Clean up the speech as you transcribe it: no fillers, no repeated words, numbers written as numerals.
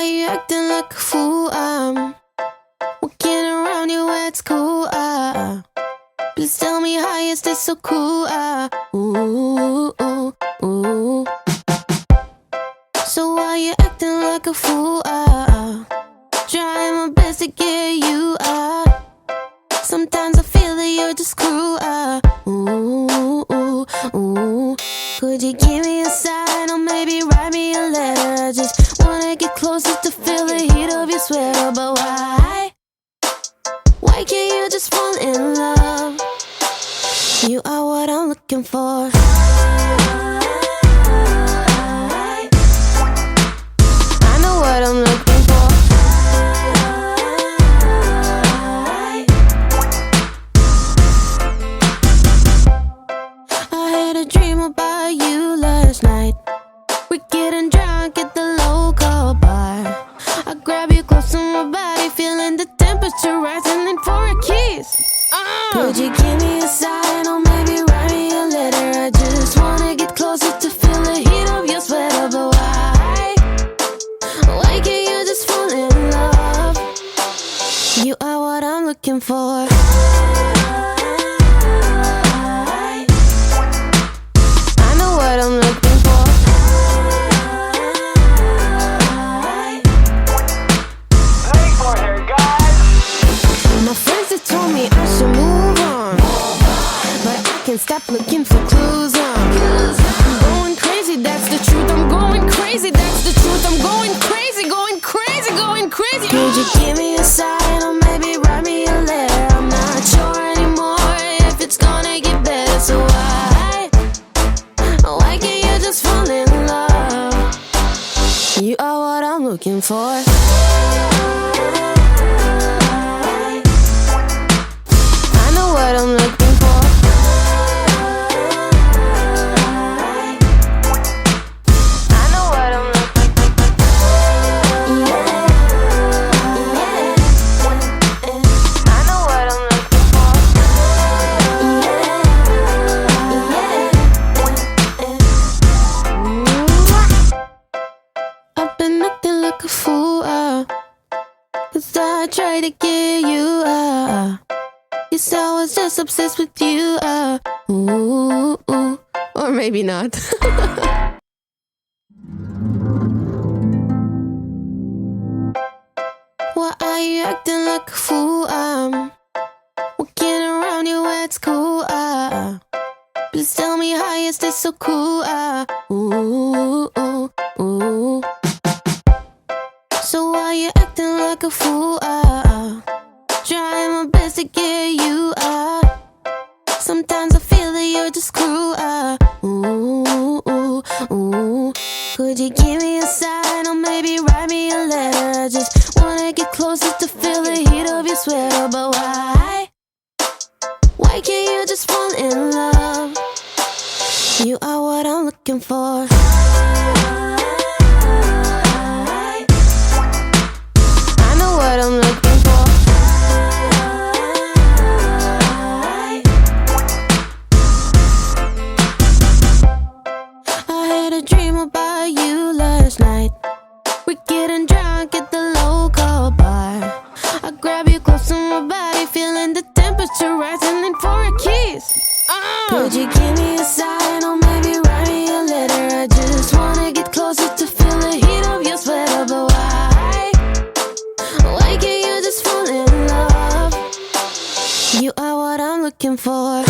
you acting like a fool? I'm walking around you at school. Please tell me how is this so cool? Ooh, ooh, ooh. So why you acting like a fool? Trying my best to get you. Sometimes I feel that you're just cruel. Ooh, ooh, ooh. Could you give me a sign or maybe write me a letter? I just wanna get closer to feel the heat of your sweater. But why? Why can't you just fall in love? You are what I'm looking for. I know what I'm looking for. I had a dream about you last night. We're getting drunk at the local bar. I grab you close to my body, feeling the temperature rising, and for a kiss. Could you give me a sign or maybe write me a letter? I just wanna get closer to feel the heat of your sweater. But why? Why can't you just fall in love? You are what I'm looking for. I know what I'm looking for. Ready for her, guys. My friends have told me I should move on, but I can't stop looking for clues. I'm going crazy, that's the truth. I'm going crazy, that's the truth. I'm going crazy, going crazy, going crazy. Could you give me a sign or maybe write me a letter? I'm not sure anymore if it's gonna get better. So why can't you just fall in love? You are what I'm looking for. I know what I'm looking for. I know what I'm looking for. I know what I'm looking for. I've been acting like a fool, 'cause I tried to get you. Guess I was just obsessed with you. Ooh, ooh. Or maybe not. Why are you acting like a fool? I'm walking around you at school. Please tell me how is this so cool? Ooh, ooh, ooh. So why you acting like a fool? Trying my best to get you. Sometimes I feel that you're just cruel. Ooh, ooh, ooh. Could you give me a sign or maybe write me a letter? I just wanna get closer to feel the heat of your sweater. But why? Why can't you just fall in love? You are what I'm looking for. I know what I'm looking for. I had a dream about you last night. We're getting drunk at the local bar. I grab you close to my body, feeling the temperature rising, and for a kiss. Could you give me a sign or maybe write me a letter? I just wanna get closer to feel the heat of your sweater. But why? Why can't you just fall in love? You are what I'm looking for.